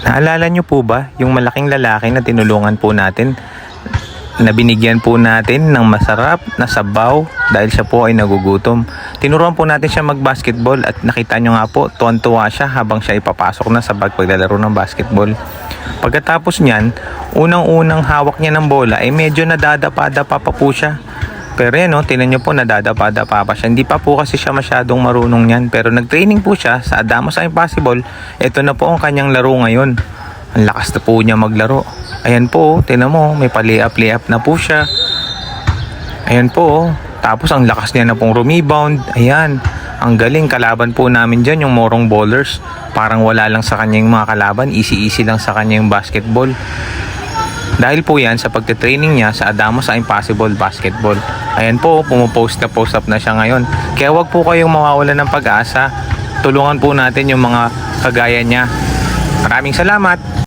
Naalala nyo po ba yung malaking lalaki na tinulungan po natin, na binigyan po natin ng masarap na sabaw dahil siya po ay nagugutom? Tinuruan po natin siya mag-basketball at nakita nyo nga po, tuwan-tuwa siya habang siya ipapasok na sa paglalaro ng basketball. Pagkatapos niyan, unang-unang hawak niya ng bola ay medyo nadadapa-dapa pa po siya. Pero yan, tinan nyo po, nadadapa-dapa pa siya. Hindi pa po kasi siya masyadong marunong yan. Pero nag-training po siya sa Adamos Impossible. Ito na po ang kanyang laro ngayon. Ang lakas na po niya maglaro. Ayan po, tinan mo, may pa-layup na po siya. Ayan po, tapos ang lakas niya na pong rebound. Ayan, ang galing. Kalaban po namin dyan yung Morong Ballers. Parang wala lang sa kanya yung mga kalaban. Easy lang sa kanya yung basketball. Dahil po yan sa pagte-training niya sa Adamos Impossible Basketball. Ayan po, post up na siya ngayon. Kaya wag po kayong mawawalan ng pag-asa. Tulungan po natin yung mga kagaya niya. Maraming salamat!